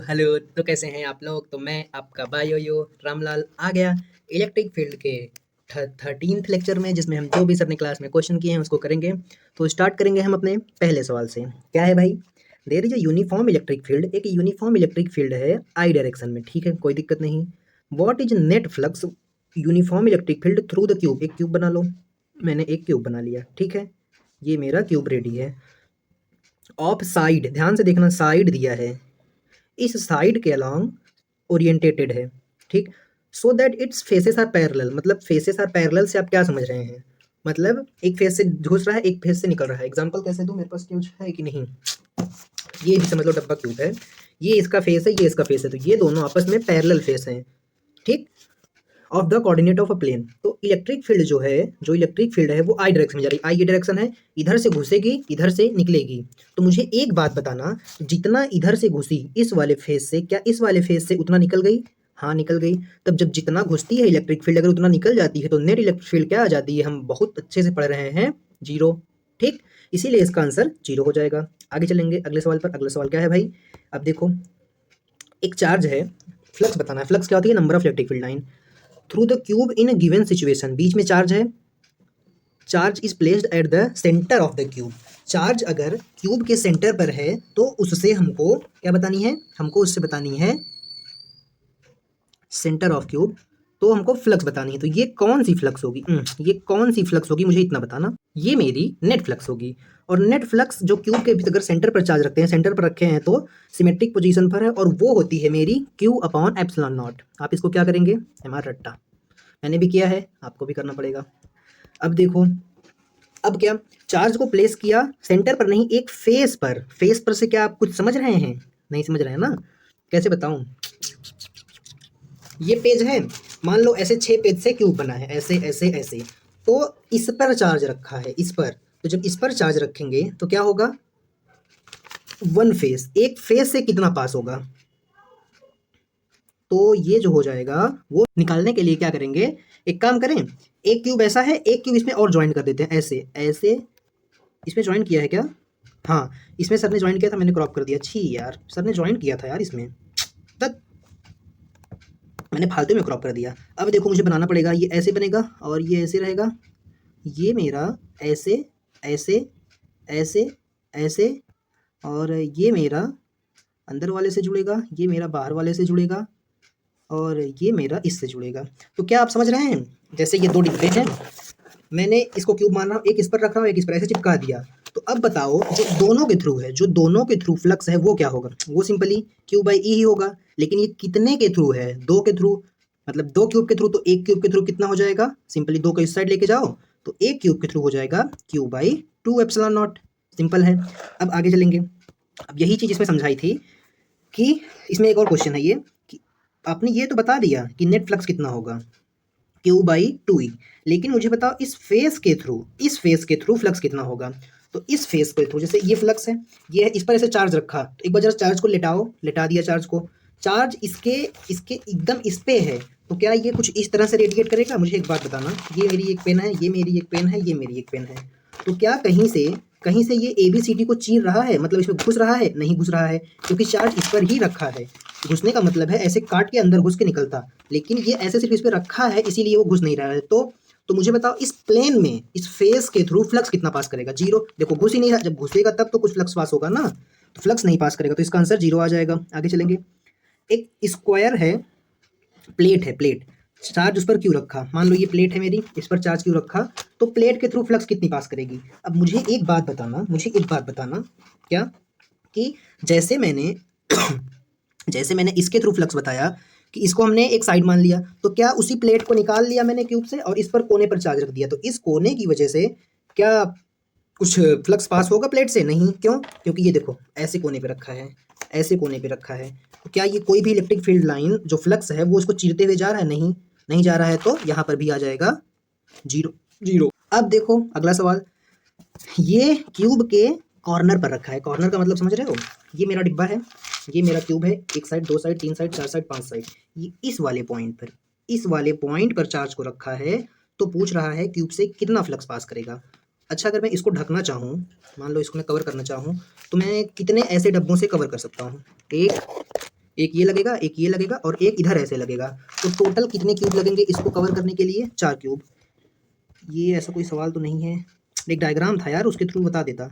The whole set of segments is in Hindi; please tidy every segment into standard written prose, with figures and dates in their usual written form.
हेलो। तो कैसे हैं आप लोग। तो मैं आपका बायो रामलाल आ गया इलेक्ट्रिक फील्ड के 13th लेक्चर में, जिसमें हम जो भी सर ने क्लास में क्वेश्चन किए हैं उसको करेंगे। तो स्टार्ट करेंगे हम अपने पहले सवाल से। क्या है भाई? There is a uniform electric field. एक यूनिफॉर्म इलेक्ट्रिक फील्ड है आई डायरेक्शन में, ठीक है, कोई दिक्कत नहीं। What is net flux uniform electric field through the cube. एक क्यूब बना लो, मैंने एक क्यूब बना लिया, ठीक है, ये मेरा क्यूब रेडी है। ऑफ साइड, ध्यान से देखना, साइड दिया है, इस साइड के अलॉन्ग ओरिएंटेटेड है, ठीक। So that it's faces are parallel. मतलब फेसेस आर पैरेलल से आप क्या समझ रहे हैं? मतलब एक फेस से घुस रहा है, एक फेस से निकल रहा है। एग्जांपल कैसे दूं, मेरे पास क्यूब है कि नहीं? ये भी समझ लो डब्बा क्यूब है, ये इसका फेस है, ये इसका फेस है, तो ये दोनों आपस में पैरेलल फेस हैं, ठीक, of the coordinate of a plane. तो इलेक्ट्रिक फील्ड जो है, जो इलेक्ट्रिक फील्ड है वो आई डायरेक्शन में जा रही है। आई ये डायरेक्शन है, इधर से घुसेगी, इधर से निकलेगी। तो मुझे एक बात बताना, जितना इधर से घुसी इस वाले फेस से, क्या इस वाले फेस से उतना निकल गई? हाँ निकल गई। तब जब जितना घुसती है इलेक्ट्रिक फील्ड अगर उतना निकल जाती है तो नेट इलेक्ट्रिक फील्ड क्या आ जाती है? हम बहुत अच्छे से पढ़ रहे हैं, जीरो, ठीक। इसीलिए इसका आंसर जीरो हो जाएगा। आगे चलेंगे अगले सवाल पर। अगला सवाल क्या है भाई? अब देखो, एक चार्ज है, फ्लक्स बताना है। फ्लक्स क्या होती है? Number of electric field line through the cube in a given situation. बीच में चार्ज है, charge is placed at the centre of the cube. Charge अगर क्यूब के सेंटर पर है तो उससे हमको क्या बतानी है? हमको उससे बतानी है सेंटर ऑफ क्यूब, तो हमको फ्लक्स बतानी है। तो ये कौन सी फ्लक्स होगी? ये कौन सी फ्लक्स होगी, मुझे इतना बताना। ये मेरी नेट फ्लक्स होगी। और नेट फ्लक्स जो क्यूब के भीतर अगर सेंटर पर चार्ज रखते हैं, सेंटर पर रखे हैं तो सिमेट्रिक पोजीशन पर है, और वो होती है मेरी क्यू अपॉन एप्सिलॉन नॉट। आप इसको क्या करेंगे? हमारा रट्टा, मैंने भी किया है, आपको भी करना पड़ेगा। अब देखो, अब क्या, चार्ज को प्लेस किया सेंटर पर नहीं, एक फेस पर। फेस पर से क्या आप कुछ समझ रहे हैं? नहीं समझ रहे हैं ना? कैसे बताऊं? ये पेज है, मान लो ऐसे 6 पेज से क्यूब बना है, ऐसे ऐसे ऐसे। तो इस पर चार्ज रखा है, इस पर। तो जब इस पर चार्ज रखेंगे तो क्या होगा? वन फेस, एक फेस से कितना पास होगा? तो ये जो हो जाएगा वो निकालने के लिए क्या करेंगे, एक काम करें, एक क्यूब ऐसा है, एक क्यूब इसमें और ज्वाइन कर देते हैं, ऐसे ऐसे। इसमें ज्वाइन किया है क्या? हाँ, इसमें सर ने ज्वाइन किया था, मैंने क्रॉप कर दिया। छी यार, सर ने ज्वाइन किया था यार इसमें, तब मैंने फालतू में क्रॉप कर दिया। अब देखो मुझे बनाना पड़ेगा, ये ऐसे बनेगा और ये ऐसे रहेगा। ये मेरा ऐसे ऐसे ऐसे ऐसे, और ये मेरा अंदर वाले से जुड़ेगा, ये मेरा बाहर वाले से जुड़ेगा, और ये मेरा इससे जुड़ेगा। तो क्या आप समझ रहे हैं? जैसे ये दो डिब्बे हैं, मैंने इसको क्यूब मान रहा हूँ, एक इस पर रख रहा हूँ, एक इस पर, ऐसे चिपका दिया। तो अब बताओ, जो दोनों के थ्रू है, जो दोनों के थ्रू फ्लक्स है वो क्या होगा? वो सिंपली क्यू बाई ई ही होगा। लेकिन ये कितने के थ्रू है? दो के थ्रू। मतलब दो क्यूब के थ्रू, तो एक क्यूब के थ्रू कितना हो जाएगा? सिंपली दो को इस साइड लेके जाओ, तो एक क्यूब के थ्रू हो जाएगा Q by 2 epsilon not. Simple है। अब आगे चलेंगे। अब यही चीज़ इसमें समझाई थी कि इसमें एक और क्वेश्चन है ये, कि आपने ये तो बता दिया कि नेट फ्लक्स कितना होगा, क्यू बाई 2 ई। लेकिन मुझे बताओ इस फेस के थ्रू, इस फेस के थ्रू फ्लक्स कितना होगा? तो इस फेस के थ्रू, जैसे ये फ्लक्स है, ये है, इस पर ऐसे चार्ज रखा, तो एक बार जरा चार्ज को लेटाओ, लेटा दिया चार्ज को। चार्ज इसके इसके एकदम इस पे है, तो क्या ये कुछ इस तरह से रेडिएट करेगा? मुझे एक बात बताना, ये मेरी एक पेन है, ये मेरी एक पेन है, ये मेरी एक पेन है, तो क्या कहीं से ये ए बी सी डी को चीर रहा है? मतलब इसमें घुस रहा है? नहीं घुस रहा है, क्योंकि चार्ज इस पर ही रखा है। घुसने का मतलब है ऐसे काट के अंदर घुस के निकलता, लेकिन ये ऐसे सिर्फ इस पे रखा है, इसीलिए वो घुस नहीं रहा है। तो मुझे बताओ इस प्लेन में, इस फेस के थ्रू फ्लक्स कितना पास करेगा? जीरो। देखो घुस ही नहीं रहा, जब घुसेगा तब तो कुछ फ्लक्स पास होगा ना, तो फ्लक्स नहीं पास करेगा, तो इसका आंसर जीरो आ जाएगा। आगे चलेंगे। एक स्क्वायर है, प्लेट है, प्लेट, चार्ज उस पर क्यों रखा? मान लो ये प्लेट है मेरी, इस पर चार्ज क्यों रखा? तो प्लेट के थ्रू फ्लक्स कितनी पास करेगी? अब मुझे एक बात बताना, मुझे एक बात बताना, क्या, कि जैसे मैंने जैसे मैंने इसके थ्रू फ्लक्स बताया कि इसको हमने एक साइड मान लिया, तो क्या उसी प्लेट को निकाल लिया मैंने क्यूब से और इस पर कोने पर चार्ज रख दिया, तो इस कोने की वजह से क्या कुछ फ्लक्स पास होगा प्लेट से? नहीं। क्यों? क्योंकि ये देखो ऐसे कोने पे रखा है, ऐसे कोने पे रखा है, तो क्या ये कोई भी इलेक्ट्रिक फील्ड लाइन जो फ्लक्स है वो उसको चीरते हुए जा रहा है? नहीं, नहीं जा रहा है, तो यहाँ पर भी आ जाएगा जीरो, जीरो। अब देखो अगला सवाल, ये क्यूब के कॉर्नर पर रखा है। कॉर्नर का मतलब समझ रहे हो? ये मेरा डिब्बा है, ये मेरा क्यूब है, एक साइड, दो साइड, तीन साइड, चार साइड, पांच साइड। ये इस वाले पॉइंट पर, इस वाले पॉइंट पर चार्ज को रखा है, तो पूछ रहा है क्यूब से कितना फ्लक्स पास करेगा। अच्छा, अगर मैं इसको ढकना चाहूँ, मान लो इसको मैं कवर करना चाहूँ, तो मैं कितने ऐसे डब्बों से कवर कर सकता हूँ? एक, एक ये लगेगा, एक ये लगेगा और एक इधर ऐसे लगेगा। तो टोटल कितने क्यूब लगेंगे इसको कवर करने के लिए? 4 क्यूब। ये ऐसा कोई सवाल तो नहीं है, एक डायग्राम था यार, उसके थ्रू बता देता।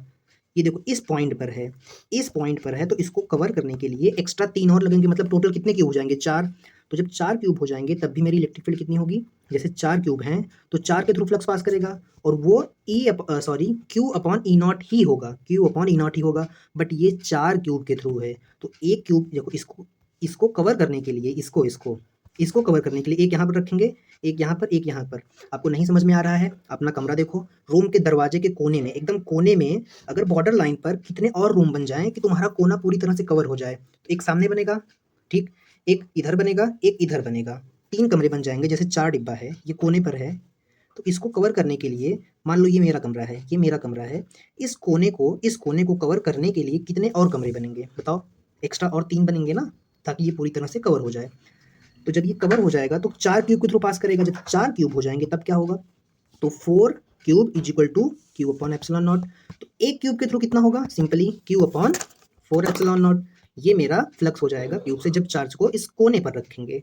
ये देखो इस पॉइंट पर है, इस पॉइंट पर है, तो इसको कवर करने के लिए एक्स्ट्रा 3 और लगेंगे, मतलब टोटल कितने क्यूब हो जाएंगे? 4। तो जब 4 क्यूब हो जाएंगे तब भी मेरी इलेक्ट्रिक फील्ड कितनी होगी? जैसे 4 क्यूब हैं तो 4 के थ्रू फ्लक्स पास करेगा और वो क्यू अपॉन ई नॉट ही होगा, क्यू अपॉन ई नॉट ही होगा। बट ये 4 क्यूब के थ्रू है, तो एक क्यूब देखो, इसको इसको कवर करने के लिए, इसको कवर करने के लिए एक यहाँ पर रखेंगे, एक यहाँ पर, एक यहाँ पर। आपको नहीं समझ में आ रहा है? अपना कमरा देखो, रूम के दरवाजे के कोने में, एकदम कोने में अगर बॉर्डर लाइन पर कितने और रूम बन जाएं कि तुम्हारा कोना पूरी तरह से कवर हो जाए। तो एक सामने बनेगा, ठीक, एक इधर बनेगा, एक इधर बनेगा, 3 कमरे बन जाएंगे। जैसे 4 डिब्बा है, ये कोने पर है, तो इसको कवर करने के लिए मान लो ये मेरा कमरा है, ये मेरा कमरा है, इस कोने को कवर करने के लिए कितने और कमरे बनेंगे बताओ? एक्स्ट्रा और 3 बनेंगे ना, ताकि ये पूरी तरह से कवर हो जाए। तो जब ये कवर हो जाएगा तो 4 क्यूब के थ्रू पास करेगा। जब 4 क्यूब हो जाएंगे तब क्या होगा? तो 4 cube is equal to q upon epsilon naught. तो एक क्यूब के थ्रू कितना होगा? Simply q upon 4 epsilon naught. ये मेरा फ्लक्स हो जाएगा क्यूब से, जब चार्ज को इस कोने पर रखेंगे।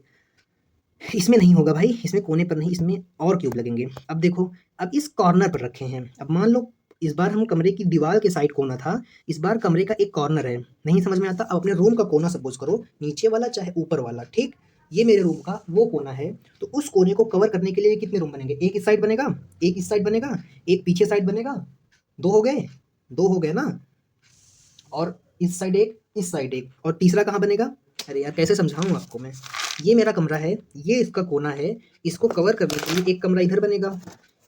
इसमें नहीं होगा भाई, इसमें कोने पर नहीं, इसमें और क्यूब लगेंगे। अब देखो, अब इस कॉर्नर पर रखे हैं। अब मान लो इस बार हम कमरे की दीवार के साइड कोना था, इस बार कमरे का एक कॉर्नर है। नहीं समझ में आता? अब अपने रूम का कोना सपोज करो, नीचे वाला चाहे ऊपर वाला, ठीक, ये मेरे रूम का वो कोना है। तो उस कोने को कवर करने के लिए कितने रूम बनेंगे? एक इस साइड बनेगा, एक इस साइड बनेगा, एक पीछे साइड बनेगा। 2 हो गए, 2 हो गए ना, और इस साइड एक, इस साइड एक, और तीसरा कहाँ बनेगा? अरे यार कैसे समझाऊँ आपको मैं? ये मेरा कमरा है, ये इसका कोना है, इसको कवर करने के लिए एक कमरा इधर बनेगा,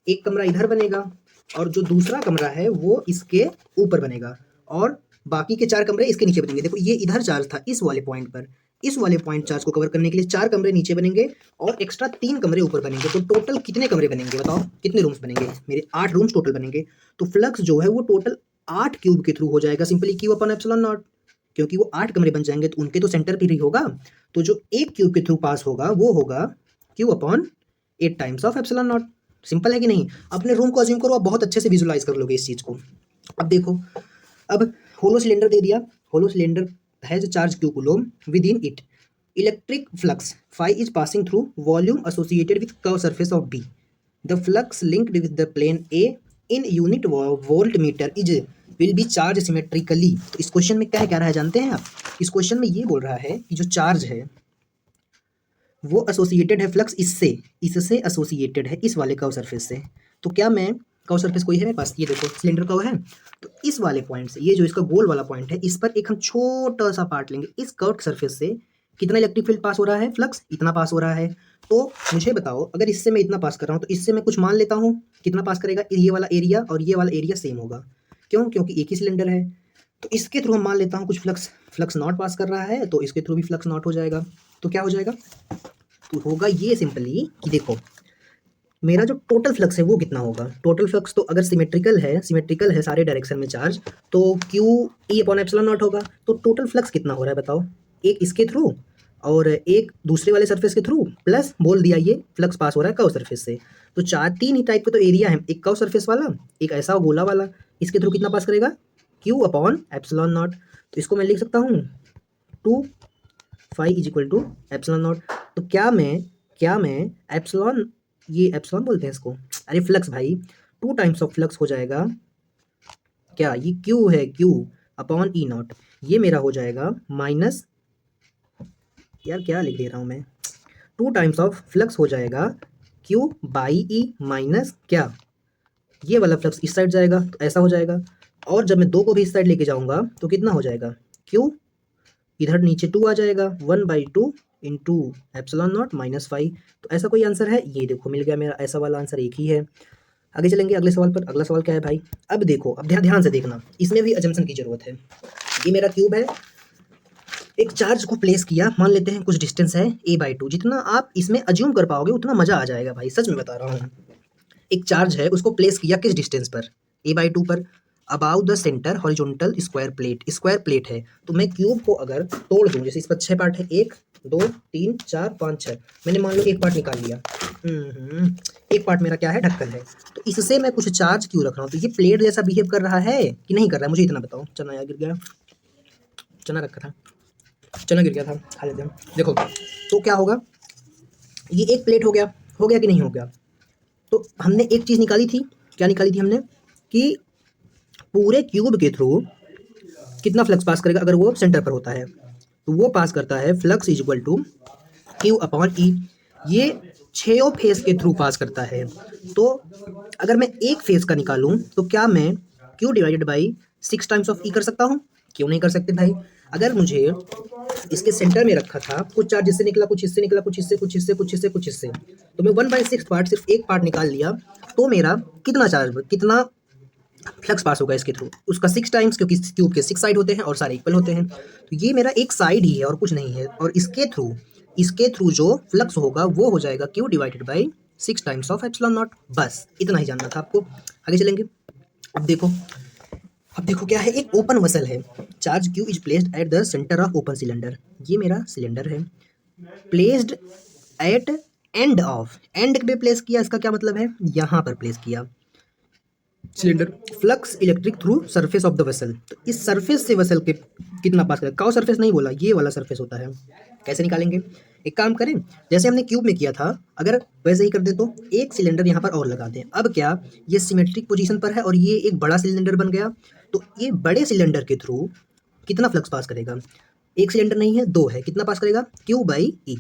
एक कमरा इधर बनेगा, और जो दूसरा कमरा है वो इसके ऊपर बनेगा, और बाकी के 4 कमरे इसके नीचे बनेंगे। देखो ये इधर चार्ज था इस वाले पॉइंट पर, इस वाले पॉइंट चार्ज को कवर करने के लिए 4 कमरे नीचे बनेंगे और एक्स्ट्रा 3 कमरे ऊपर बनेंगे। तो टोटल कितने कमरे बनेंगे बताओ? कितने रूम्स बनेंगे? मेरे 8 रूम्स टोटल बनेंगे। तो फ्लक्स जो है वो टोटल 8 क्यूब के थ्रू हो जाएगा, simply Q upon epsilon not. क्योंकि वो 8 कमरे बन जाएंगे तो उनके तो सेंटर पर ही होगा। तो जो एक क्यूब के थ्रू पास होगा वो होगा q upon 8 times of epsilon not. Simple है कि नहीं? अपने रूम को अज्यूम करो, आप बहुत अच्छे से विजुलाइज कर लोगे इस चीज़ को। अब देखो, अब होलो सिलेंडर दे दिया, hollow cylinder has charge q coulomb within it, electric flux phi is passing through volume associated with curved surface of B, the flux linked with the plane A in unit voltmeter is will be charged symmetrically। तो इस क्वेश्चन में क्या कह रहा है जानते हैं आप? इस क्वेश्चन में ये बोल रहा है कि जो चार्ज है वो एसोसिएटेड है फ्लक्स इससे, इससे एसोसिएटेड है इस वाले कर्व सरफेस से। तो क्या मैं, कर्व सरफेस कोई है मेरे पास, ये देखो सिलेंडर कर्व है, तो इस वाले पॉइंट से, ये जो इसका गोल वाला पॉइंट है, इस पर एक हम छोटा सा पार्ट लेंगे। इस कर्व सरफेस से कितना इलेक्ट्रिक फील्ड पास हो रहा है? फ्लक्स इतना पास हो रहा है। तो मुझे बताओ, अगर इससे मैं इतना पास कर रहा हूँ तो इससे मैं कुछ मान लेता हूँ, कितना पास करेगा? ये वाला एरिया और ये वाला एरिया सेम होगा। क्यों? क्योंकि एक ही सिलेंडर है। तो इसके थ्रू हम मान लेता हूँ कुछ फ्लक्स, फ्लक्स नॉट पास कर रहा है, तो इसके थ्रू भी फ्लक्स नॉट हो जाएगा। तो क्या हो जाएगा? तो होगा ये सिंपली कि देखो मेरा जो टोटल फ्लक्स है वो कितना होगा? टोटल फ्लक्स तो अगर सिमेट्रिकल है सारे डायरेक्शन में चार्ज, तो Q E upon epsilon not होगा। तो टोटल फ्लक्स कितना हो रहा है बताओ? एक इसके थ्रू और एक दूसरे वाले सरफेस के थ्रू, प्लस बोल दिया ये फ्लक्स पास हो रहा है कर्व सरफेस से। तो 4-3 ही टाइप के तो एरिया है, एक कर्व सरफेस वाला, एक ऐसा गोला वाला। इसके थ्रू कितना पास करेगा? Q upon epsilon naught. तो इसको मैं लिख सकता हूँ 2 phi is equal to epsilon naught. तो क्या मैं एप्सिलॉन, ये एप्सिलॉन बोलते हैं इसको, अरे फ्लक्स भाई, 2 टाइम्स ऑफ फ्लक्स हो जाएगा क्या? ये क्यू है, क्यू अपॉन ई नॉट, ये मेरा हो जाएगा माइनस, यार क्या लिख दे रहा हूँ मैं, 2 टाइम्स ऑफ फ्लक्स हो जाएगा क्यू बाई ई माइनस क्या, ये वाला फ्लक्स इस साइड जाएगा तो ऐसा हो जाएगा। और जब मैं 2 को भी इस साइड लेके जाऊंगा तो कितना हो जाएगा? क्यू इधर नीचे 2 आ जाएगा, 1/2 इंटू एप्सिलॉन नॉट माइनस 5। तो ऐसा कोई आंसर है? ये देखो मिल गया मेरा, ऐसा वाला आंसर एक ही है। आगे चलेंगे अगले सवाल पर। अगला सवाल क्या है भाई? अब देखो, अब ध्यान से देखना, इसमें भी अजम्पशन की जरूरत है। ये मेरा क्यूब है, एक चार्ज को प्लेस किया, मान लेते हैं कुछ डिस्टेंस है a/2। जितना आप इसमें अज्यूम कर पाओगे उतना मजा आ जाएगा भाई, सच में बता रहा हूँ। एक चार्ज है, उसको प्लेस किया किस डिस्टेंस पर? a/2 पर, about the centre horizontal square plate है। तो मैं क्यूब को अगर तोड़ दूं, जैसे इस पर 6 पार्ट है, 1 2 3 4 5 6, मैंने मान लो एक पार्ट निकाल लिया, एक पार्ट मेरा क्या है? ढक्कन है। तो इससे मैं कुछ चार्ज क्यों रख रहा हूँ? तो ये प्लेट जैसा बिहेव कर रहा है कि नहीं कर रहा है? मुझे इतना बताओ। चना यार गिर गया, चना रखा था। चना गिर गया था, खा लेते हैं। देखो तो क्या होगा, ये एक प्लेट हो गया कि नहीं हो गया। तो हमने एक चीज़ निकाली थी, क्या निकाली थी हमने, कि पूरे क्यूब के थ्रू कितना फ्लक्स पास करेगा अगर वो सेंटर पर होता है। तो वो पास करता है flux is equal to q upon e. ये 6 फेस के थ्रू पास करता है। तो अगर मैं एक फेस का निकालूं तो क्या मैं q divided by 6 times of e कर सकता हूं? क्यों नहीं कर सकते भाई। अगर मुझे इसके सेंटर में रखा था, कुछ चार्ज इससे निकला, कुछ इससे निकला, कुछ इससे, कुछ इससे, कुछ इससे, कुछ इससे, तो मैं 1/6 पार्ट सिर्फ एक पार्ट निकाल लिया, तो मेरा कितना चार्ज, कितना फ्लक्स पास होगा इसके थ्रू, उसका 6 टाइम्स, क्योंकि क्यूब के 6 साइड होते हैं और सारे इक्वल होते हैं। तो ये मेरा एक साइड ही है और कुछ नहीं है। और इसके थ्रू जो फ्लक्स होगा वो हो जाएगा Q divided by 6 times of epsilon not. बस इतना ही जानना था आपको। आगे चलेंगे। अब देखो क्या है, एक ओपन वेसल है, charge Q is placed at the centre of open cylinder. ये मेरा सिलेंडर है, प्लेस्ड एट एंड पे प्लेस किया, इसका क्या मतलब है, यहाँ पर प्लेस किया cylinder. Flux electric through surface of the vessel. तो इस सरफेस से वेसल के कितना पास करेगा, काउ सरफेस नहीं बोला, ये वाला सरफेस होता है। कैसे निकालेंगे, एक काम करें, जैसे हमने क्यूब में किया था अगर वैसे ही कर दे तो एक सिलेंडर यहाँ पर और लगा दें। अब क्या, ये सिमेट्रिक पोजीशन पर है और ये एक बड़ा सिलेंडर बन गया। तो ये बड़े सिलेंडर के थ्रू कितना फ्लक्स पास करेगा, एक सिलेंडर नहीं है, दो है, कितना पास करेगा, क्यू बाई ई।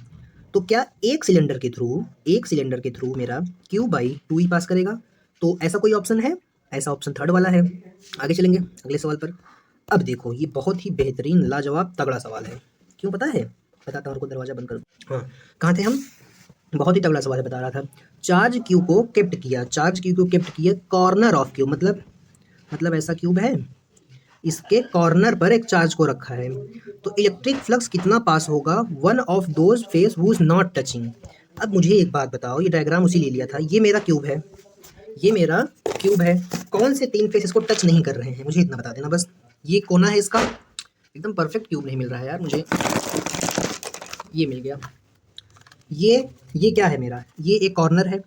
तो क्या एक सिलेंडर के थ्रू मेरा क्यू बाई 2 ई पास करेगा। तो ऐसा कोई ऑप्शन है, ऐसा ऑप्शन थर्ड वाला है। आगे चलेंगे अगले सवाल पर। अब देखो ये बहुत ही बेहतरीन लाजवाब तगड़ा सवाल है, क्यों पता है, बताता हूँ, दरवाजा बंद कर। हाँ, कहाँ थे हम, बहुत ही तगड़ा सवाल है, बता रहा था। चार्ज क्यू को केप्ट किया कॉर्नर ऑफ क्यूब, मतलब ऐसा क्यूब है, इसके कॉर्नर पर एक चार्ज को रखा है। तो इलेक्ट्रिक फ्लक्स कितना पास होगा, one of those face who is not touching. अब मुझे एक बात बताओ, ये डायग्राम उसी ले लिया था, ये मेरा क्यूब है, कौन से 3 फेस इसको टच नहीं कर रहे हैं, मुझे इतना बता देना बस। ये कोना है इसका, एकदम परफेक्ट क्यूब नहीं मिल रहा है यार मुझे, ये मिल गया। ये क्या है मेरा, ये एक कॉर्नर है,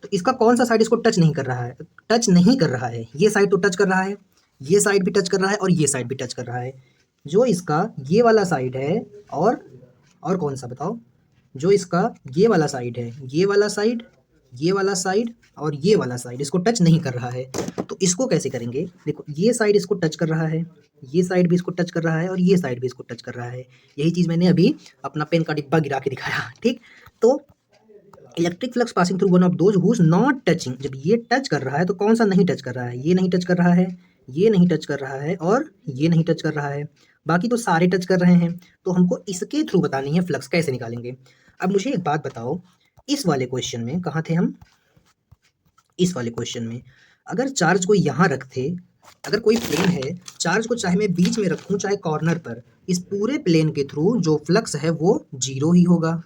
तो इसका कौन सा साइड इसको टच नहीं कर रहा है, ये साइड तो टच कर रहा है, ये साइड भी टच कर रहा है और ये साइड भी टच कर रहा है। जो इसका ये वाला साइड है, और कौन सा बताओ, जो इसका ये वाला साइड है, ये वाला साइड और ये वाला साइड इसको टच नहीं कर रहा है। तो इसको कैसे करेंगे, देखो ये साइड इसको टच कर रहा है, ये साइड भी इसको टच कर रहा है और ये साइड भी इसको टच कर रहा है। यही चीज़ मैंने अभी अपना पेन का डिब्बा गिरा के दिखाया, ठीक। तो electric flux passing through one of those who is not touching, जब ये टच कर रहा है तो कौन सा नहीं टच कर रहा है, ये नहीं टच कर रहा है, ये नहीं टच कर रहा है और ये नहीं टच कर रहा है, बाकी तो सारे टच कर रहे हैं। तो हमको इसके थ्रू बतानी है फ्लक्स, कैसे निकालेंगे। अब मुझे एक बात बताओ, इस वाले क्वेश्चन में कहाँ थे हम, इस वाले क्वेश्चन में अगर चार्ज को यहाँ रखते, अगर कोई प्लेन है, चार्ज को चाहे मैं बीच में रखूँ चाहे कॉर्नर पर, इस पूरे प्लेन के थ्रू जो फ्लक्स है वो 0 ही होगा,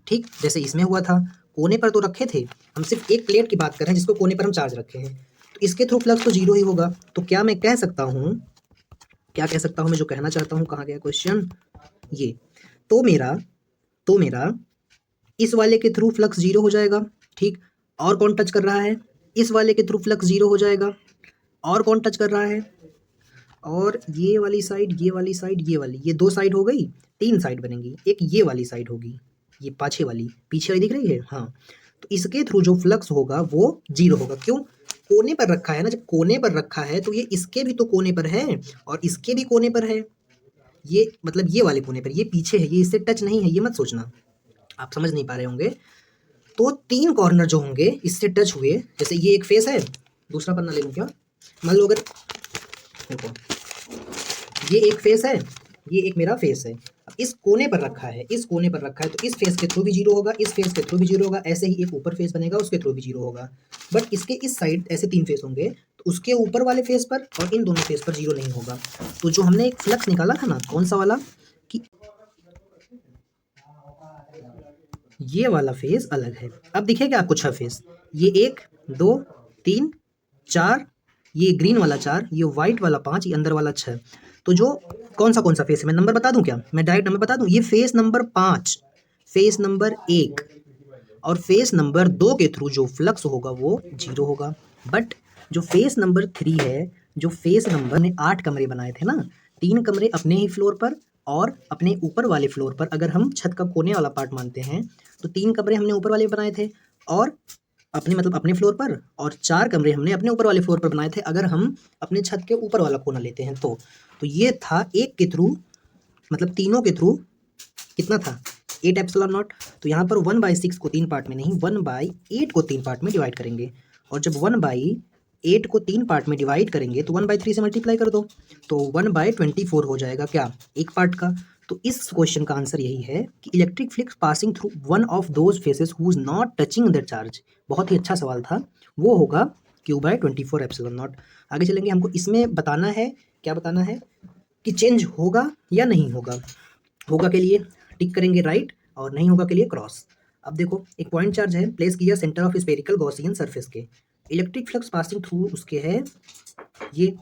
ठीक। जैसे इसमें हुआ था, कोने पर तो रखे थे, हम सिर्फ एक प्लेट की बात कर रहे हैं जिसको कोने पर हम चार्ज रखे हैं, तो इसके थ्रू फ्लक्स तो 0 ही होगा। तो क्या मैं कह सकता हूँ, मैं जो कहना चाहता हूँ, कहाँ गया क्वेश्चन, ये तो मेरा इस वाले के थ्रू फ्लक्स 0 हो जाएगा, ठीक। और कौन टच कर रहा है, इस वाले के थ्रू फ्लक्स 0 हो जाएगा, और कौन टच कर रहा है, और ये वाली साइड, ये 2 साइड हो गई, 3 साइड बनेंगी, एक ये वाली साइड होगी, ये पीछे वाली दिख रही है, हाँ। तो इसके थ्रू जो फ्लक्स होगा वो 0 होगा, क्यों, कोने पर रखा है ना, जब कोने पर रखा है तो ये इसके भी तो कोने पर है और इसके भी कोने पर है, ये मतलब ये वाले कोने पर, ये पीछे है, ये इससे टच नहीं है, ये मत सोचना, आप समझ नहीं पा रहे होंगे। तो 3 कॉर्नर जो होंगे इससे टच हुए, जैसे ये एक फेस है, दूसरा पन्ना ले लूँ क्या, मान लो अगर देखो ये एक फेस है, ये एक मेरा फेस है, अब इस कोने पर रखा है, तो इस फेस के थ्रू भी 0 होगा, इस फेस के थ्रू भी 0 होगा, ऐसे ही एक ऊपर फेस बनेगा उसके थ्रू भी 0 होगा। बट इसके इस साइड ऐसे 3 फेस होंगे, तो उसके ऊपर वाले फेस पर और इन दोनों फेस पर 0 नहीं होगा। तो जो हमने एक फ्लक्स निकाला था ना, कौन सा वाला, कि ये वाला फेस अलग है। अब दिखेगा आपको 6 फेस, ये 1 2 3 4, ये ग्रीन वाला 4, ये वाइट वाला 5, ये अंदर वाला 6। तो जो कौन सा फेस है, मैं नंबर बता दूं क्या, मैं डायरेक्ट नंबर बता दूं, ये फेस नंबर 5, फेस नंबर 1 और फेस नंबर 2 के थ्रू जो फ्लक्स होगा वो 0 होगा। बट जो फेस नंबर 3 है, जो फेस नंबर ने 8 कमरे बनाए थे ना, 3 कमरे अपने ही फ्लोर पर और अपने ऊपर वाले फ्लोर पर अगर हम छत का कोने वाला पार्ट मानते हैं तो 3 कमरे हमने ऊपर वाले बनाए थे और अपने फ्लोर पर, और 4 कमरे हमने अपने ऊपर वाले फ्लोर पर बनाए थे अगर हम अपने छत के ऊपर वाला कोना लेते हैं तो ये था एक के थ्रू, मतलब तीनों के थ्रू कितना था 8 एप्सिलॉन नॉट। तो यहाँ पर 1/6 को 3 पार्ट में नहीं 1/8 को 3 पार्ट में डिवाइड करेंगे, और जब 1/8 को 3 पार्ट में डिवाइड करेंगे तो 1/3 से मल्टीप्लाई कर दो तो 1/24 हो जाएगा क्या, एक पार्ट का। तो इस क्वेश्चन का आंसर यही है कि electric flux passing through one of those faces who is not touching the charge. बहुत ही अच्छा सवाल था, वो होगा Q/24 एप्सिलॉन नॉट। आगे चलेंगे, हमको इसमें बताना है, क्या बताना है कि चेंज होगा या नहीं होगा। होगा के लिए टिक करेंगे राइट और नहीं होगा के लिए क्रॉस। अब देखो, एक पॉइंट चार्ज है, प्लेस किया centre of spherical Gaussian surface के, इलेक्ट्रिक फ्लक्स पासिंग थ्रू उसके है ये।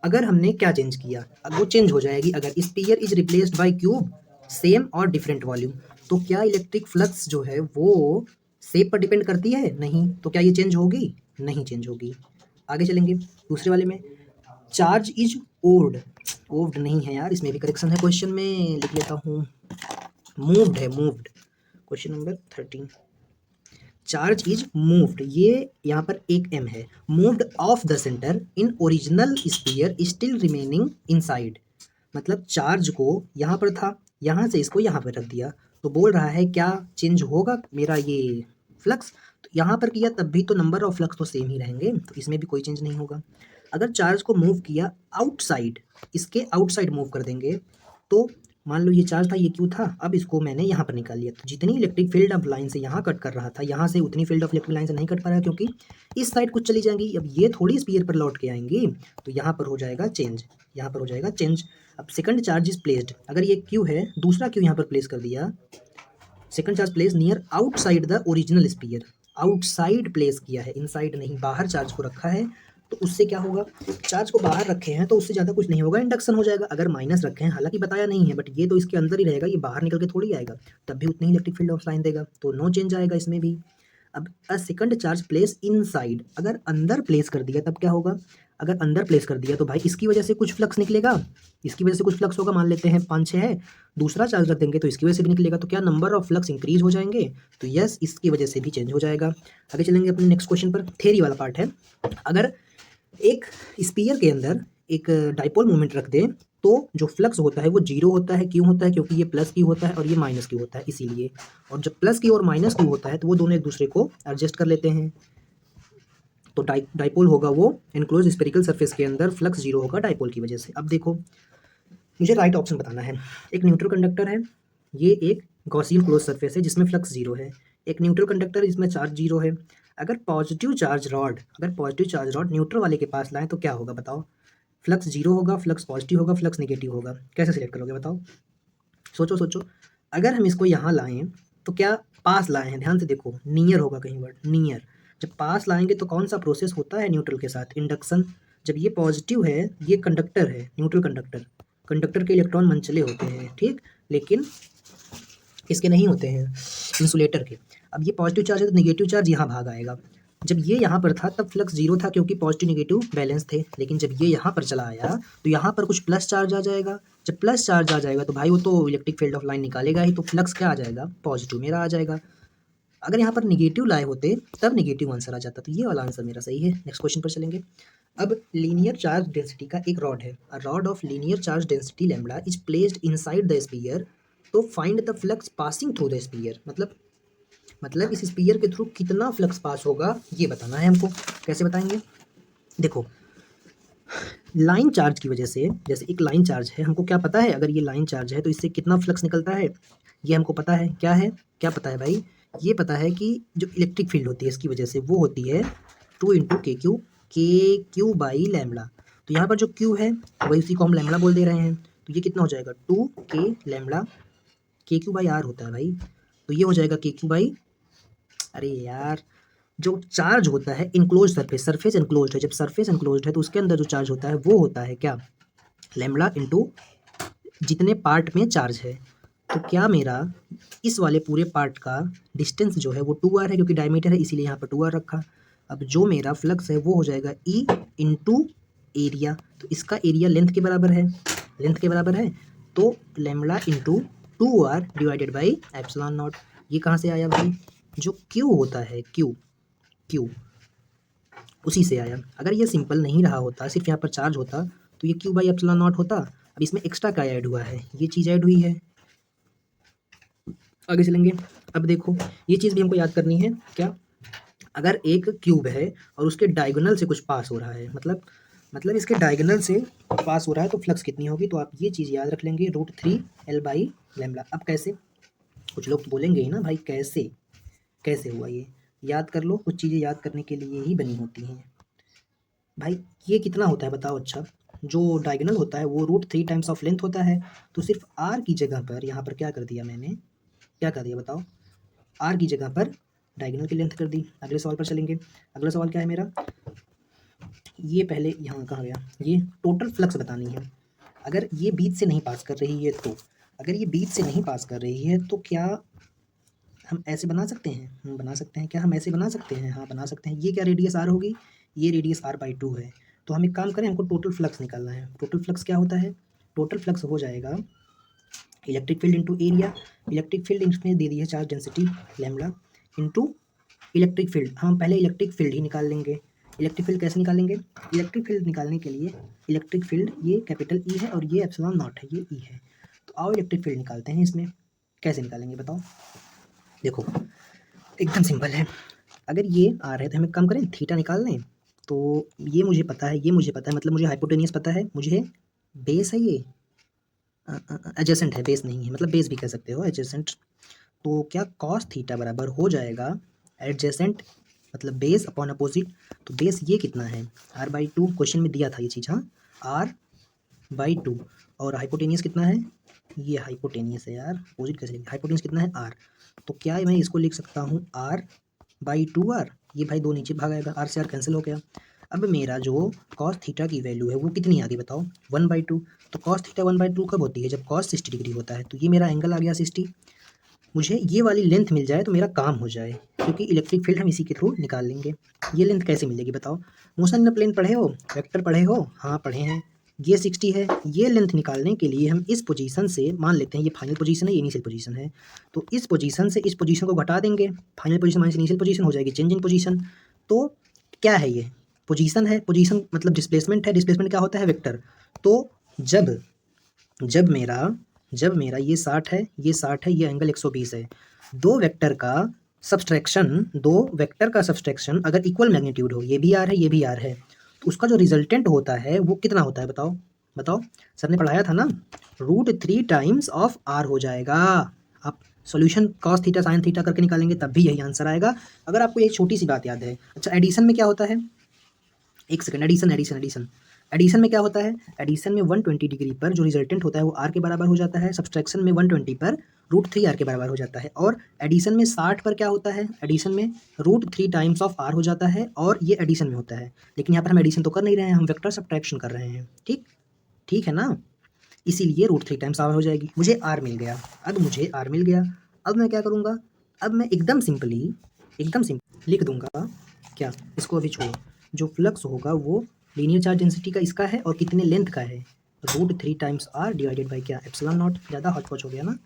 अगर हमने क्या चेंज किया, अब वो चेंज हो जाएगी अगर sphere is replaced by cube same और डिफरेंट वॉल्यूम। तो क्या इलेक्ट्रिक फ्लक्स जो है वो शेप पर डिपेंड करती है, नहीं, तो क्या ये चेंज होगी, नहीं चेंज होगी। आगे चलेंगे दूसरे वाले में, चार्ज इज ओव्ड, ओव्ड नहीं है यार, इसमें भी करेक्शन है, क्वेश्चन में लिख लेता हूँ, मूव्ड है, moved. Question number 13, charge is moved, ये यहाँ पर एक एम है, moved of the centre in original sphere still remaining inside. मतलब चार्ज को यहाँ पर था, यहाँ से इसको यहाँ पर रख दिया, तो बोल रहा है क्या चेंज होगा मेरा ये फ्लक्स। तो यहाँ पर किया तब भी तो नंबर ऑफ फ्लक्स तो सेम ही रहेंगे, तो इसमें भी कोई चेंज नहीं होगा। अगर चार्ज को मूव किया आउटसाइड, इसके आउटसाइड मूव कर देंगे, तो मान लो ये चार्ज था, ये क्यू था, अब इसको मैंने यहाँ पर निकाल लिया, तो जितनी इलेक्ट्रिक फील्ड ऑफ लाइन से यहाँ कट कर रहा था, यहाँ से उतनी फील्ड ऑफ इलेक्ट्रिक लाइन से नहीं कट पा रहा है क्योंकि इस साइड कुछ चली जाएंगी, अब ये थोड़ी स्पीयर पर लौट के आएंगी, तो यहाँ पर हो जाएगा चेंज, यहाँ पर हो जाएगा चेंज। अब सेकंड चार्ज इज प्लेस्ड, अगर ये क्यू है, दूसरा क्यू यहाँ पर प्लेस कर दिया, second charge place near outside the original sphere, outside place किया है, इनसाइड नहीं, बाहर चार्ज को रखा है, तो उससे क्या होगा, चार्ज को बाहर रखे हैं तो उससे ज़्यादा कुछ नहीं होगा, इंडक्शन हो जाएगा। अगर माइनस रखे हैं, हालांकि बताया नहीं है, बट ये तो इसके अंदर ही रहेगा, ये बाहर निकल के थोड़ी आएगा, तब भी उतनी ही इलेक्ट्रिक फील्ड ऑफ लाइन देगा, तो नो चेंज आएगा इसमें भी। अब a second charge place inside, अगर अंदर प्लेस कर दिया तब क्या होगा, अगर अंदर प्लेस कर दिया तो भाई इसकी वजह से कुछ फ्लक्स निकलेगा, इसकी वजह से कुछ फ्लक्स होगा, मान लेते हैं 5-6 है, दूसरा चार्ज रख देंगे तो इसकी वजह से भी निकलेगा, तो क्या नंबर ऑफ फ्लक्स इंक्रीज हो जाएंगे, तो यस, इसकी वजह से भी चेंज हो जाएगा। आगे चलेंगे अपने नेक्स्ट क्वेश्चन पर, थ्योरी वाला पार्ट है। अगर एक स्पीयर के अंदर एक डाइपोल मोमेंट रख दें तो जो फ्लक्स होता है वो जीरो होता है, क्यों होता है, क्योंकि ये प्लस क्यू होता है और ये माइनस क्यू होता है, इसीलिए। और जब प्लस क्यू और माइनस क्यू होता है तो वो दोनों एक दूसरे को एडजस्ट कर लेते हैं, तो डाइपोल होगा वो एनक्लोज स्फेरिकल सरफेस के अंदर, फ्लक्स जीरो होगा डाइपोल की वजह से। अब देखो, मुझे राइट ऑप्शन बताना है। एक न्यूट्रल कंडक्टर है, ये एक गॉसियन क्लोज सरफेस है जिसमें फ्लक्स जीरो है, एक न्यूट्रल कंडक्टर जिसमें चार्ज जीरो है। अगर पॉजिटिव चार्ज रॉड न्यूट्रल वाले के पास लाएं तो क्या होगा बताओ, फ्लक्स जीरो होगा, फ्लक्स पॉजिटिव होगा, फ्लक्स नेगेटिव होगा, कैसे सिलेक्ट करोगे बताओ, सोचो सोचो। अगर हम इसको यहाँ लाएं तो क्या पास लाए हैं, ध्यान से देखो, नियर होगा कहीं वर्ड, नियर। जब पास लाएंगे तो कौन सा प्रोसेस होता है न्यूट्रल के साथ, इंडक्शन। जब ये पॉजिटिव है, ये कंडक्टर है, न्यूट्रल कंडक्टर, कंडक्टर के इलेक्ट्रॉन मनचले होते हैं, ठीक, लेकिन इसके नहीं होते हैं, इंसुलेटर के। अब ये पॉजिटिव चार्ज है तो नेगेटिव चार्ज यहाँ भाग आएगा। जब ये यहाँ पर था तब फ्लक्स जीरो था क्योंकि पॉजिटिव नेगेटिव बैलेंस थे, लेकिन जब ये यहाँ पर चला आया तो यहाँ पर कुछ प्लस चार्ज आ जाएगा। जब प्लस चार्ज आ जाएगा तो भाई वो तो इलेक्ट्रिक फील्ड ऑफ लाइन निकालेगा ही, तो फ्लक्स क्या आ जाएगा, पॉजिटिव मेरा आ जाएगा। अगर यहाँ पर निगेटिव लाए होते तब निगेटिव आंसर आ जाता, तो ये वाला आंसर मेरा सही है। नेक्स्ट क्वेश्चन पर चलेंगे। अब लीनियर चार्ज डेंसिटी का एक रॉड है, a rod of linear charge density lambda is placed inside the sphere, तो find the flux passing through the sphere. मतलब इस स्फीयर के थ्रू कितना फ्लक्स पास होगा ये बताना है हमको। कैसे बताएंगे, देखो, लाइन चार्ज की वजह से, जैसे एक लाइन चार्ज है, हमको क्या पता है, अगर ये लाइन चार्ज है तो इससे कितना फ्लक्स निकलता है, ये हमको पता है। क्या है, क्या पता है भाई, ये पता है कि जो इलेक्ट्रिक फील्ड होती है इसकी वजह से वो होती है 2 × के क्यू/लैम्बडा। तो यहाँ पर जो क्यू है वही, उसी को हम लैम्बडा बोल दे रहे हैं, तो ये कितना हो जाएगा 2k k/r होता है भाई, तो ये हो जाएगा k/, अरे यार, जो चार्ज होता है इनक्लोज सरफेस इनक्लोज है, जब सरफेस इनक्लोज है तो उसके अंदर जो चार्ज होता है वो होता है क्या, लैम्बडा इंटू जितने पार्ट में चार्ज है। तो क्या मेरा इस वाले पूरे पार्ट का डिस्टेंस जो है वो 2r है, क्योंकि डायमीटर है इसीलिए यहाँ पर 2r रखा। अब जो मेरा फ्लक्स है वो हो जाएगा E इंटू एरिया, तो इसका एरिया लेंथ के बराबर है, लेंथ के बराबर है, तो lambda into 2r divided by epsilon naught. ये कहाँ से आया भाई? जो क्यू होता है, क्यू उसी से आया। अगर ये सिंपल नहीं रहा होता, सिर्फ यहाँ पर चार्ज होता, तो ये क्यू बाई एप्सिलॉन नॉट होता। अब इसमें एक्स्ट्रा क्या ऐड हुआ है? ये चीज़ ऐड हुई है। आगे चलेंगे। अब देखो, ये चीज़ भी हमको याद करनी है। क्या? अगर एक क्यूब है और उसके डायगोनल से कुछ पास हो रहा है, मतलब इसके डायगोनल से पास हो रहा है, तो फ्लक्स कितनी होगी? तो आप ये चीज़ याद रख लेंगे, √3L/λ। अब कैसे? कुछ लोग तो बोलेंगे ही ना भाई, कैसे हुआ ये? याद कर लो, कुछ चीज़ें याद करने के लिए ही बनी होती हैं भाई। ये कितना होता है बताओ? अच्छा, जो डायगोनल होता है वो √3 टाइम्स ऑफ लेंथ होता है, तो सिर्फ आर की जगह पर यहाँ पर क्या कर दिया मैंने? क्या कर दिया बताओ? आर की जगह पर डायगोनल की लेंथ कर दी। अगले सवाल पर चलेंगे। अगला सवाल क्या है मेरा? ये पहले यहाँ कहाँ गया? ये टोटल फ्लक्स बतानी है। अगर ये बीच से नहीं पास कर रही है तो, अगर ये बीच से नहीं पास कर रही है तो क्या हम ऐसे बना सकते हैं? हम बना सकते हैं। क्या हम ऐसे बना सकते हैं? हाँ, बना सकते हैं। ये क्या रेडियस आर होगी? ये रेडियस r/2 है। तो हम एक काम करें, हमको टोटल फ्लक्स निकालना है। टोटल फ्लक्स क्या होता है? टोटल फ्लक्स हो जाएगा electric field into area. Electric field इसमें दे दी है charge density lambda, into electric field. हम पहले इलेक्ट्रिक फील्ड ही निकाल लेंगे। इलेक्ट्रिक फील्ड कैसे निकालेंगे? इलेक्ट्रिक फील्ड निकालने के लिए इलेक्ट्रिक फील्ड ये कैपिटल ई है और ये एप्सिलॉन नॉट है, ये ई है। तो आओ इलेक्ट्रिक फील्ड निकालते हैं इसमें। कैसे निकालेंगे बताओ? देखो, एकदम सिंपल है। अगर ये आर है तो हम एक काम करें, थीटा निकाल लें। तो ये मुझे पता है, ये मुझे पता है, मतलब मुझे हाइपोटेनियस पता है, मुझे बेस है ये, एडजेसेंट है, बेस नहीं है, मतलब बेस भी कह सकते हो, एडजेसेंट। तो क्या कॉस थीटा बराबर हो जाएगा एडजेसेंट मतलब बेस अपॉन अपोजिट। तो बेस ये कितना है? r/2। क्वेश्चन में दिया था ये चीज़। हाँ, r/2। और हाइपोटेनियस कितना है? ये हाइपोटेनियस है यार, अपोजिट कैसे लिखें? हाइपोटेनियस कितना है? r। तो क्या मैं इसको लिख सकता हूँ r/2r? ये भाई दो नीचे भाग आएगा, r से r कैंसिल हो गया। अब मेरा जो कॉस थीटा की वैल्यू है वो कितनी आ गई बताओ? 1/2। तो कॉस थीटा 1/2 कब होती है? जब कॉस 60 डिग्री होता है। तो ये मेरा एंगल आ गया 60। मुझे ये वाली लेंथ मिल जाए तो मेरा काम हो जाए, क्योंकि इलेक्ट्रिक फील्ड हम इसी के थ्रू निकाल लेंगे। ये लेंथ कैसे मिलेगी बताओ? मोशन इन द प्लेन पढ़े हो? वेक्टर पढ़े हो? हाँ पढ़े हैं। ये 60 है। ये लेंथ निकालने के लिए हम इस पोजीशन से, मान लेते हैं ये फाइनल पोजीशन है, ये इनिशियल पोजीशन है, तो इस पोजीशन से इस पोजीशन को घटा देंगे। Final position minus initial position हो जाएगी चेंज इन पोजीशन। तो क्या है ये? पोजीशन है। पोजीशन मतलब डिस्प्लेसमेंट है। डिस्प्लेसमेंट क्या होता है? वेक्टर। तो जब जब मेरा जब मेरा ये 60 है, ये 60 है, ये एंगल 120 है, दो वेक्टर का सब्सट्रैक्शन अगर इक्वल मैग्नीट्यूड हो, ये भी आर है, ये भी आर है, तो उसका जो रिजल्टेंट होता है वो कितना होता है बताओ? बताओ, सर ने पढ़ाया था ना, √3 टाइम्स ऑफ आर हो जाएगा। आप solution cos theta sine theta करके निकालेंगे तब भी यही आंसर आएगा। अगर आपको एक छोटी सी बात याद है। अच्छा, एडिशन में क्या होता है? एक सेकंड, एडिशन में क्या होता है? एडिशन में 120 डिग्री पर जो रिजल्टेंट होता है वो आर के बराबर हो जाता है। सब्सट्रैक्शन में 120 पर √3r के बराबर हो जाता है। और एडिशन में 60 पर क्या होता है? एडिशन में √3 टाइम्स ऑफ r हो जाता है, और ये एडिशन में होता है। लेकिन यहाँ पर हम एडिशन तो कर नहीं रहे हैं, हम वेक्टर सब्ट्रैक्शन कर रहे हैं। ठीक ठीक है ना? इसीलिए √3 टाइम्स r हो जाएगी। मुझे r मिल गया। अब मैं क्या करूँगा? अब मैं एकदम सिंपल लिख दूंगा। क्या? इसको अभी छोड़ो। जो फ्लक्स होगा वो लीनियर चार्ज डेंसिटी का इसका है, और कितने लेंथ का है? √3 टाइम्स r डिवाइडेड बाई क्या? Epsilon not. ज़्यादा हॉच-पॉच हो गया ना,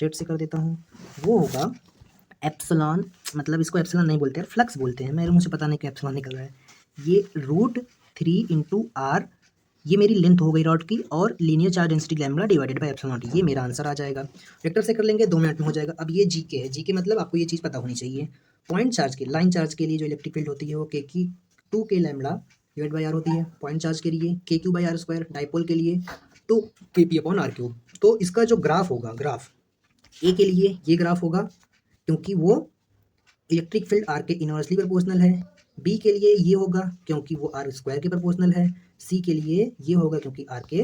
रेट से कर देता हूँ। वो होगा एप्सिलॉन, मतलब इसको एप्सिलॉन नहीं बोलते हैं, फ्लक्स बोलते हैं। मेरे मुझे पता नहीं कि एप्सिलॉन निकल रहा है। ये √3 इंटू आर, ये मेरी लेंथ हो गई रॉड की, और linear charge density lambda divided by epsilon naught. ये मेरा आंसर आ जाएगा। वेक्टर से कर लेंगे, 2 मिनट में हो जाएगा। अब ये जीके है। जीके मतलब आपको ये चीज़ पता होनी चाहिए। पॉइंट चार्ज के, लाइन चार्ज के लिए जो इलेक्ट्रिक फील्ड होती है वो k lambda divide by r होती है। पॉइंट चार्ज के लिए k3/r²। डाइपोल के लिए 2kp/r3। तो इसका जो ग्राफ होगा, ग्राफ ए के लिए ये ग्राफ होगा, क्योंकि वो इलेक्ट्रिक फील्ड आर के इनवर्सली प्रोपोर्शनल है। बी के लिए ये होगा क्योंकि वो r² के प्रोपोर्शनल है। सी के लिए ये होगा क्योंकि r के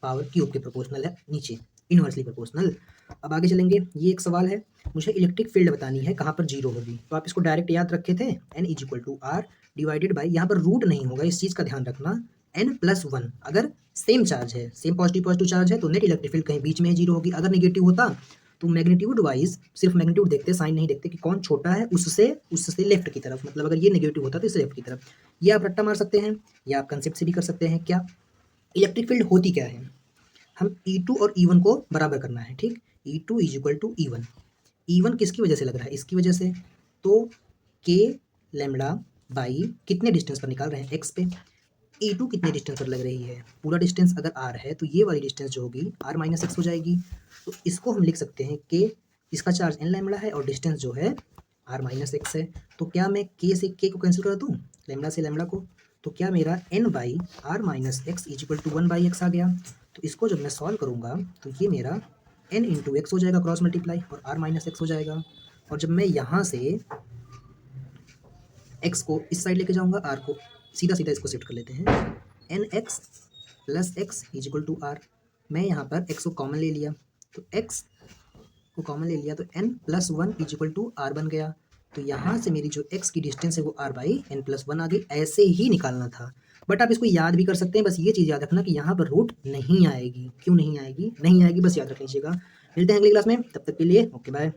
पावर क्यूब के प्रोपोर्शनल है, नीचे इनवर्सली प्रोपोर्शनल। अब आगे चलेंगे। ये एक सवाल है, मुझे इलेक्ट्रिक फील्ड बतानी है कहाँ पर जीरो होगी। तो आप इसको डायरेक्ट याद रखे थे, n=r डिवाइडेड बाई, यहाँ पर रूट नहीं होगा, इस चीज़ का ध्यान रखना, n+1। अगर सेम चार्ज है, सेम पॉजिटिव चार्ज है, तो नेट इलेक्ट्रिक फील्ड कहीं बीच में जीरो होगी। अगर नेगेटिव होता तो मैग्नीट्यूड वाइज सिर्फ मैग्नीट्यूड देखते, साइन नहीं देखते कि कौन छोटा है, उससे लेफ्ट की तरफ, मतलब अगर ये नेगेटिव होता तो इससे लेफ्ट की तरफ। ये आप रट्टा मार सकते हैं, या आप कंसेप्ट से भी कर सकते हैं। क्या इलेक्ट्रिक फील्ड होती क्या है? हम E2 और E1 को बराबर करना है, ठीक। E2 is equal to E1। E1 किसकी वजह से लग रहा है, इसकी वजह से, तो K लैम्बडा बाई कितने डिस्टेंस पर निकाल रहे हैं, x पे। E2 कितने डिस्टेंस पर लग रही है, पूरा डिस्टेंस अगर r है तो ये वाली डिस्टेंस जो होगी r माइनस एक्स हो जाएगी। तो इसको हम लिख सकते हैं k, इसका चार्ज n लैम्बडा है और डिस्टेंस जो है r माइनस एक्स है। तो क्या मैं k से k को कैंसिल कर दूँ, लैम्बडा से लैम्बडा को, तो क्या मेरा n by r minus x is equal to 1 by x आ गया। तो इसको जब मैं सॉल्व करूँगा तो ये मेरा n इंटू एक्स हो जाएगा क्रॉस मल्टीप्लाई और r माइनस एक्स हो जाएगा। और जब मैं यहाँ से x को इस साइड लेके जाऊँगा, r को सीधा सीधा इसको शिफ्ट कर लेते हैं, n x plus x is equal to r. मैं यहाँ पर x को कॉमन ले लिया, तो x को कॉमन ले लिया तो n plus one is equal to r बन गया। तो यहाँ से मेरी जो x की डिस्टेंस है वो r by n plus one आ गई। ऐसे ही निकालना था, बट आप इसको याद भी कर सकते हैं। बस ये चीज़ याद रखना कि यहाँ पर रूट नहीं आएगी। क्यों नहीं आएगी, नहीं आएगी, बस याद रख लीजिएगा। मिलते हैं अगली क्लास में, तब तक के लिए ओके बाय।